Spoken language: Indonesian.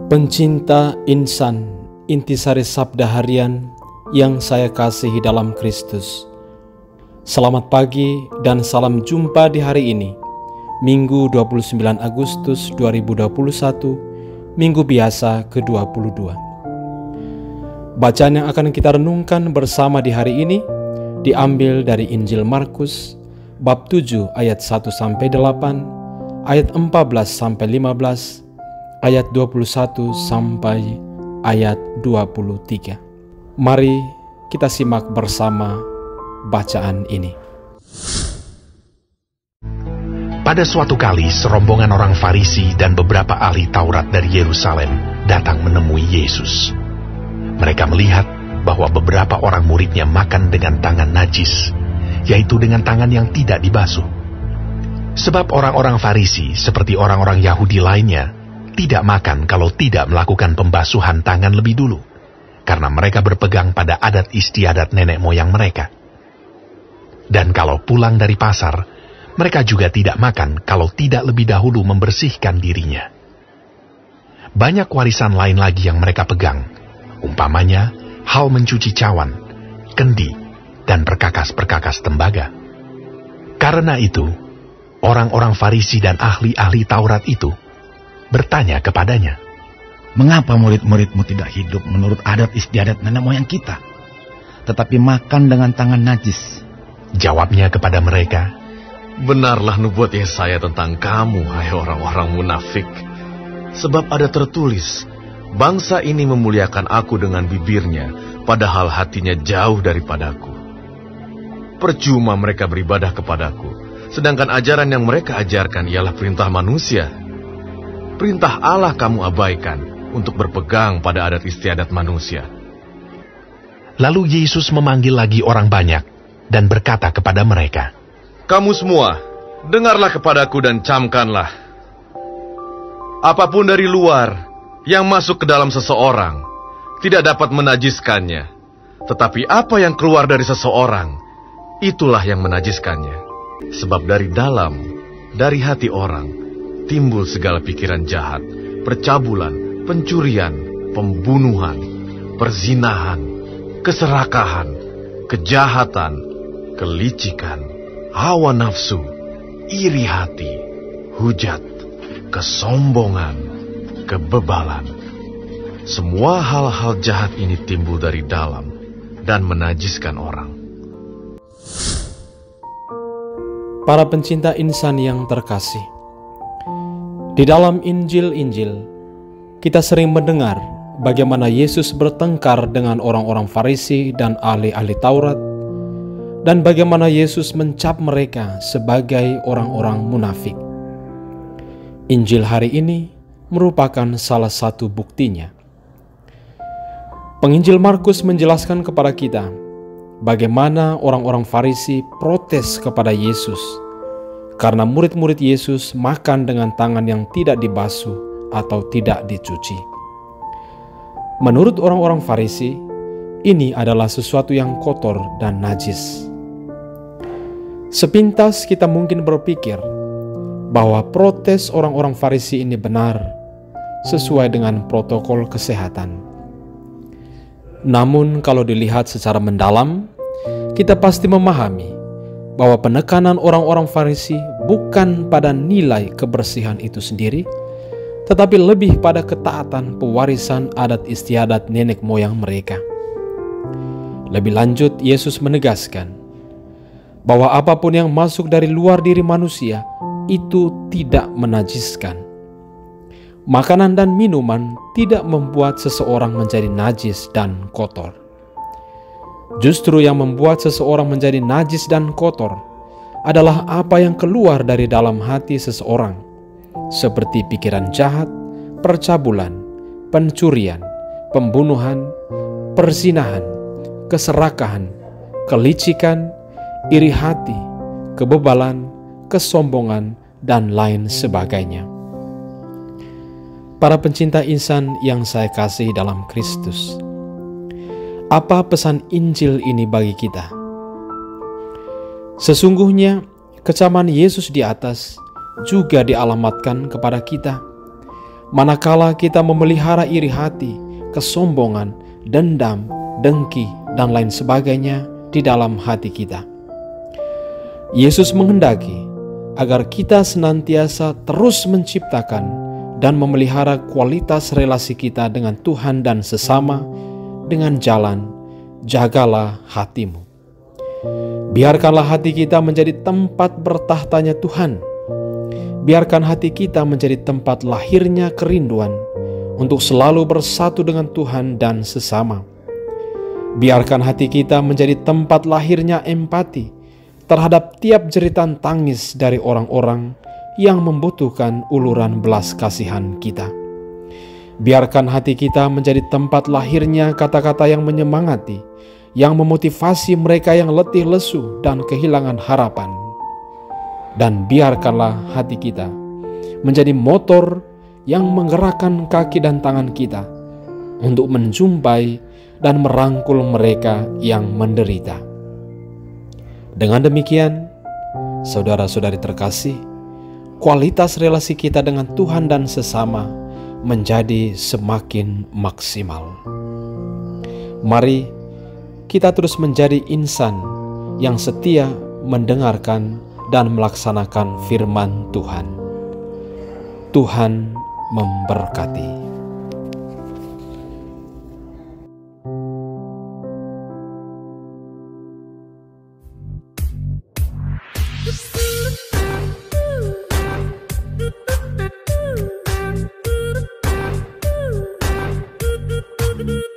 Pencinta insan, intisari sabda harian yang saya kasihi dalam Kristus. Selamat pagi dan salam jumpa di hari ini, Minggu 29 Agustus 2021, Minggu biasa ke-22. Bacaan yang akan kita renungkan bersama di hari ini diambil dari Injil Markus bab 7 ayat 1-8, ayat 14-15, ayat 21 sampai ayat 23. Mari kita simak bersama bacaan ini. Pada suatu kali, serombongan orang Farisi dan beberapa ahli Taurat dari Yerusalem datang menemui Yesus. Mereka melihat bahwa beberapa orang muridnya makan dengan tangan najis, yaitu dengan tangan yang tidak dibasuh. Sebab orang-orang Farisi, seperti orang-orang Yahudi lainnya, tidak makan kalau tidak melakukan pembasuhan tangan lebih dulu, karena mereka berpegang pada adat istiadat nenek moyang mereka. Dan kalau pulang dari pasar, mereka juga tidak makan kalau tidak lebih dahulu membersihkan dirinya. Banyak warisan lain lagi yang mereka pegang, umpamanya hal mencuci cawan, kendi, dan perkakas-perkakas tembaga. Karena itu, orang-orang Farisi dan ahli-ahli Taurat itu bertanya kepadanya, "Mengapa murid-muridmu tidak hidup menurut adat istiadat nenek moyang kita, tetapi makan dengan tangan najis?" Jawabnya kepada mereka, "Benarlah nubuat Yesaya tentang kamu, hai orang-orang munafik. Sebab ada tertulis, bangsa ini memuliakan aku dengan bibirnya, padahal hatinya jauh daripadaku. Percuma mereka beribadah kepadaku, sedangkan ajaran yang mereka ajarkan ialah perintah manusia. Perintah Allah kamu abaikan untuk berpegang pada adat istiadat manusia." Lalu Yesus memanggil lagi orang banyak dan berkata kepada mereka, "Kamu semua, dengarlah kepadaku dan camkanlah. Apapun dari luar yang masuk ke dalam seseorang tidak dapat menajiskannya, tetapi apa yang keluar dari seseorang, itulah yang menajiskannya. Sebab dari dalam, dari hati orang, timbul segala pikiran jahat, percabulan, pencurian, pembunuhan, perzinahan, keserakahan, kejahatan, kelicikan, hawa nafsu, iri hati, hujat, kesombongan, kebebalan. Semua hal-hal jahat ini timbul dari dalam dan menajiskan orang." Para pencinta insan yang terkasih, di dalam Injil-Injil, kita sering mendengar bagaimana Yesus bertengkar dengan orang-orang Farisi dan ahli-ahli Taurat, dan bagaimana Yesus mencap mereka sebagai orang-orang munafik. Injil hari ini merupakan salah satu buktinya. Penginjil Markus menjelaskan kepada kita bagaimana orang-orang Farisi protes kepada Yesus karena murid-murid Yesus makan dengan tangan yang tidak dibasuh atau tidak dicuci. Menurut orang-orang Farisi, ini adalah sesuatu yang kotor dan najis. Sepintas kita mungkin berpikir bahwa protes orang-orang Farisi ini benar, sesuai dengan protokol kesehatan. Namun kalau dilihat secara mendalam, kita pasti memahami bahwa penekanan orang-orang Farisi bukan pada nilai kebersihan itu sendiri, tetapi lebih pada ketaatan pewarisan adat istiadat nenek moyang mereka. Lebih lanjut, Yesus menegaskan bahwa apapun yang masuk dari luar diri manusia itu tidak menajiskan. Makanan dan minuman tidak membuat seseorang menjadi najis dan kotor. Justru yang membuat seseorang menjadi najis dan kotor adalah apa yang keluar dari dalam hati seseorang, seperti pikiran jahat, percabulan, pencurian, pembunuhan, perzinahan, keserakahan, kelicikan, iri hati, kebebalan, kesombongan, dan lain sebagainya. Para pencinta insan yang saya kasihi dalam Kristus, apa pesan Injil ini bagi kita? Sesungguhnya kecaman Yesus di atas juga dialamatkan kepada kita, Manakala kita memelihara iri hati, kesombongan, dendam, dengki, dan lain sebagainya di dalam hati kita. Yesus menghendaki agar kita senantiasa terus menciptakan dan memelihara kualitas relasi kita dengan Tuhan dan sesama dengan jalan, jagalah hatimu. Biarkanlah hati kita menjadi tempat bertahtanya Tuhan. Biarkan hati kita menjadi tempat lahirnya kerinduan untuk selalu bersatu dengan Tuhan dan sesama. Biarkan hati kita menjadi tempat lahirnya empati terhadap tiap jeritan tangis dari orang-orang yang membutuhkan uluran belas kasihan kita. Biarkan hati kita menjadi tempat lahirnya kata-kata yang menyemangati, yang memotivasi mereka yang letih lesu dan kehilangan harapan. Dan biarkanlah hati kita menjadi motor yang menggerakkan kaki dan tangan kita untuk menjumpai dan merangkul mereka yang menderita. Dengan demikian, saudara-saudari terkasih, kualitas relasi kita dengan Tuhan dan sesama menjadi semakin maksimal. Mari kita terus menjadi insan yang setia mendengarkan dan melaksanakan firman Tuhan. Tuhan memberkati. Thank you.